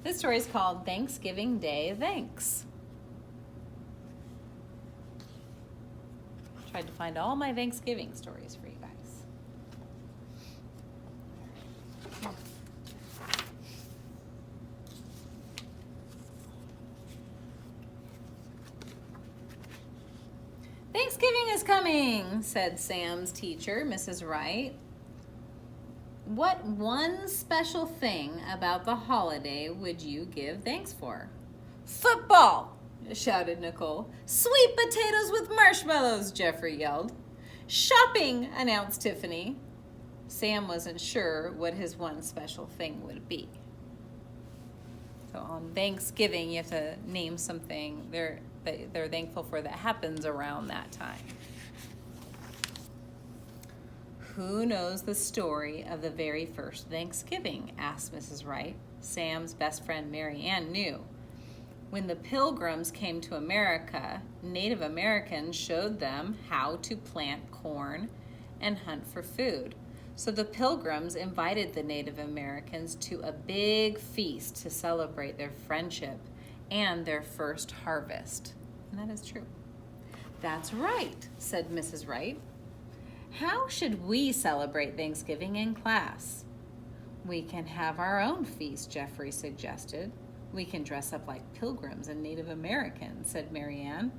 This story is called Thanksgiving Day Thanks. Tried to find all my Thanksgiving stories for you guys. Thanksgiving is coming, said Sam's teacher, Mrs. Wright. What one special thing about the holiday would you give thanks for? Football, shouted Nicole. Sweet potatoes with marshmallows, Jeffrey yelled. Shopping, announced Tiffany. Sam wasn't sure what his one special thing would be. So on Thanksgiving, you have to name something they're thankful for that happens around that time. Who knows the story of the very first Thanksgiving? Asked Mrs. Wright. Sam's best friend Mary Ann knew. When the Pilgrims came to America, Native Americans showed them how to plant corn and hunt for food. So the Pilgrims invited the Native Americans to a big feast to celebrate their friendship and their first harvest. And that is true. That's right, said Mrs. Wright. How should we celebrate Thanksgiving in class? We can have our own feast, Jeffrey suggested. We can dress up like pilgrims and Native Americans, said Mary Ann.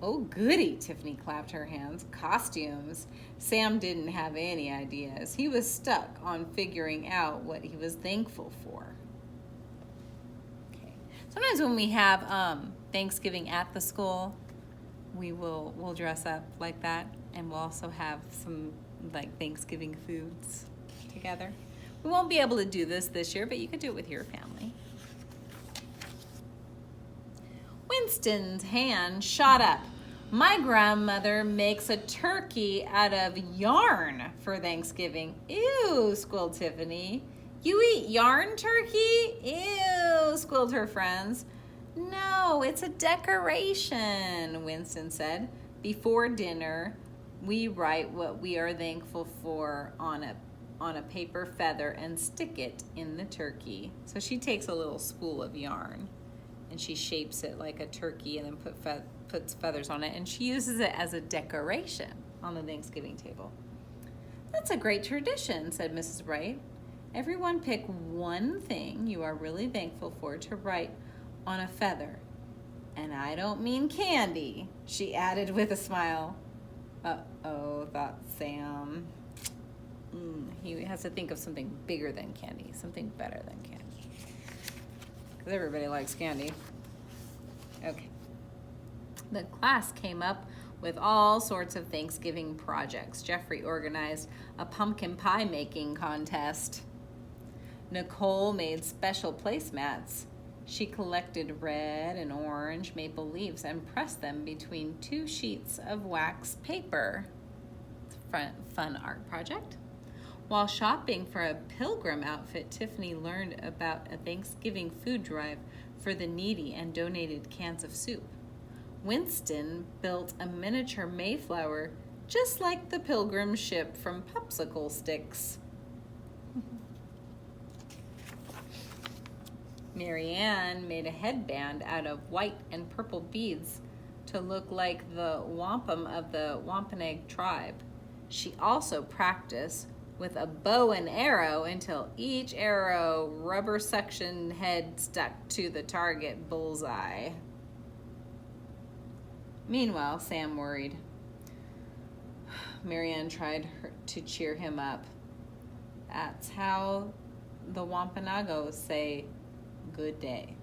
Oh, goody, Tiffany clapped her hands. Costumes. Sam didn't have any ideas. He was stuck on figuring out what he was thankful for. Okay. Sometimes when we have Thanksgiving at the school, we'll dress up like that, and we'll also have some like Thanksgiving foods together. We won't be able to do this year, but you could do it with your family. Winston's hand shot up. My grandmother makes a turkey out of yarn for Thanksgiving. Ew, squealed Tiffany. You eat yarn turkey? Ew, squealed her friends. No, it's a decoration, Winston said. Before dinner, we write what we are thankful for on a paper feather and stick it in the turkey. So she takes a little spool of yarn and she shapes it like a turkey and then puts feathers on it, and she uses it as a decoration on the Thanksgiving table. That's a great tradition, said Mrs. Wright. Everyone pick one thing you are really thankful for to write on a feather. And I don't mean candy, she added with a smile. Uh-oh, thought Sam. He has to think of something bigger than candy, something better than candy. Because everybody likes candy. Okay. The class came up with all sorts of Thanksgiving projects. Jeffrey organized a pumpkin pie making contest. Nicole made special placemats. She collected red and orange maple leaves and pressed them between 2 sheets of wax paper. It's a fun art project. While shopping for a pilgrim outfit, Tiffany learned about a Thanksgiving food drive for the needy and donated cans of soup. Winston built a miniature Mayflower just like the pilgrim ship from popsicle sticks. Mary Ann made a headband out of white and purple beads to look like the wampum of the Wampanoag tribe. She also practiced with a bow and arrow until each arrow rubber suction head stuck to the target bullseye. Meanwhile, Sam worried. Mary Ann tried to cheer him up. That's how the Wampanoags say good day.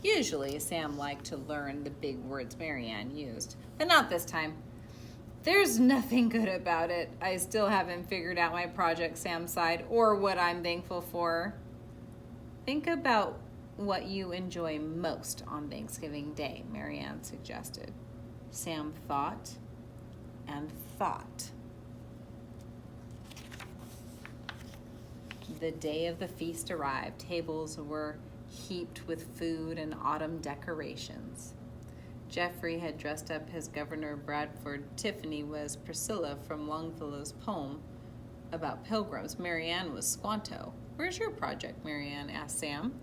Usually, Sam liked to learn the big words Mary Ann used, but not this time. There's nothing good about it. I still haven't figured out my project, Sam sighed, or what I'm thankful for. Think about what you enjoy most on Thanksgiving Day, Mary Ann suggested. Sam thought and thought. The day of the feast arrived. Tables were heaped with food and autumn decorations. Jeffrey had dressed up as Governor Bradford. Tiffany was Priscilla from Longfellow's poem, about pilgrims. Marianne was Squanto. Where's your project, Marianne asked Sam.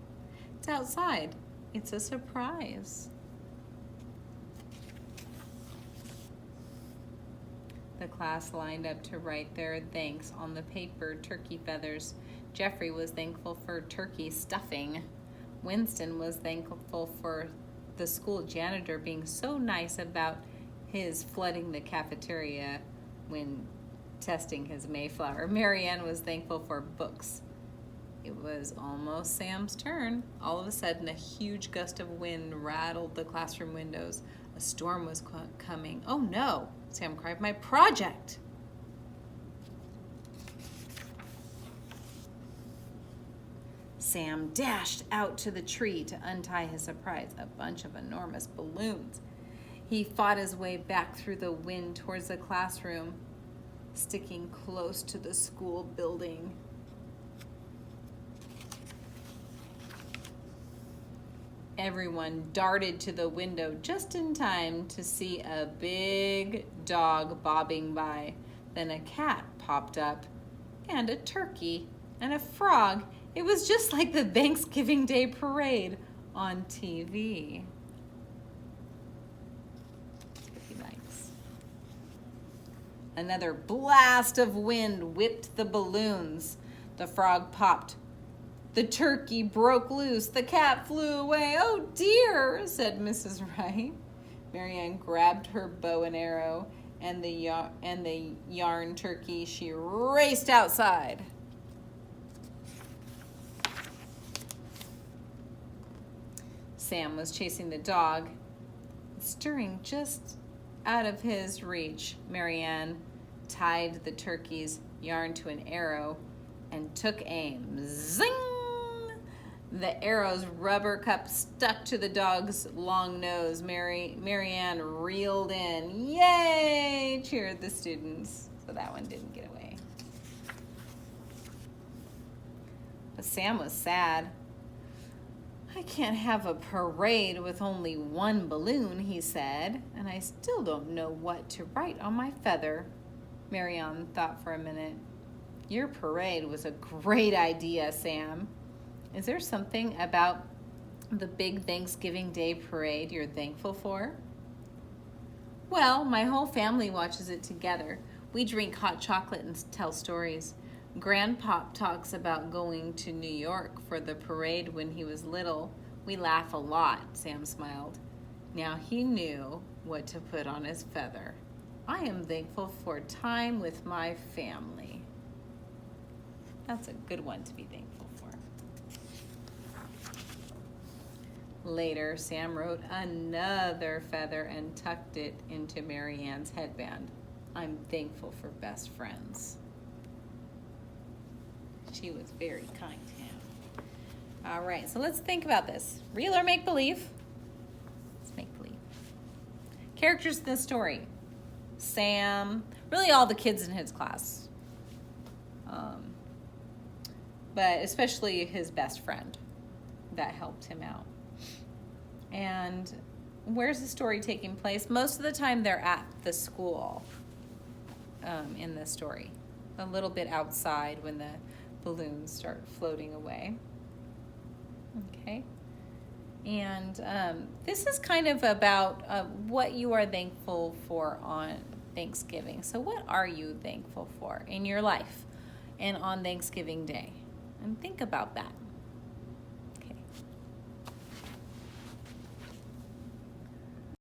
It's outside. It's a surprise. The class lined up to write their thanks on the paper turkey feathers. Jeffrey was thankful for turkey stuffing. Winston was thankful for the school janitor being so nice about his flooding the cafeteria when testing his Mayflower. Marianne was thankful for books. It was almost Sam's turn. All of a sudden, a huge gust of wind rattled the classroom windows. A storm was coming. Oh no, Sam cried, my project! Sam dashed out to the tree to untie his surprise, a bunch of enormous balloons. He fought his way back through the wind towards the classroom, sticking close to the school building. Everyone darted to the window just in time to see a big dog bobbing by. Then a cat popped up, and a turkey, and a frog. It was just like the Thanksgiving Day parade on TV. If he likes. Another blast of wind whipped the balloons. The frog popped. The turkey broke loose. The cat flew away. Oh dear, said Mrs. Wright. Marianne grabbed her bow and arrow and the yarn turkey. She raced outside. Sam was chasing the dog, stirring just out of his reach. Marianne tied the turkey's yarn to an arrow and took aim. Zing! The arrow's rubber cup stuck to the dog's long nose. Marianne reeled in. Yay! Cheered the students. So that one didn't get away. But Sam was sad. I can't have a parade with only one balloon, he said, and I still don't know what to write on my feather. Marianne thought for a minute. Your parade was a great idea, Sam. Is there something about the big Thanksgiving Day parade you're thankful for? Well, my whole family watches it together. We drink hot chocolate and tell stories. Grandpop talks about going to New York for the parade when he was little. We laugh a lot, Sam smiled. Now he knew what to put on his feather. I am thankful for time with my family. That's a good one to be thankful for. Later, Sam wrote another feather and tucked it into Marianne's headband. I'm thankful for best friends. She was very kind to him. All right, so let's think about this. Real or make-believe? It's make-believe. Characters in the story. Sam, really all the kids in his class. But especially his best friend that helped him out. And where's the story taking place? Most of the time they're at the school in the story. A little bit outside when the balloons start floating away. Okay. And this is kind of about what you are thankful for on Thanksgiving. So what are you thankful for in your life and on Thanksgiving Day? And think about that.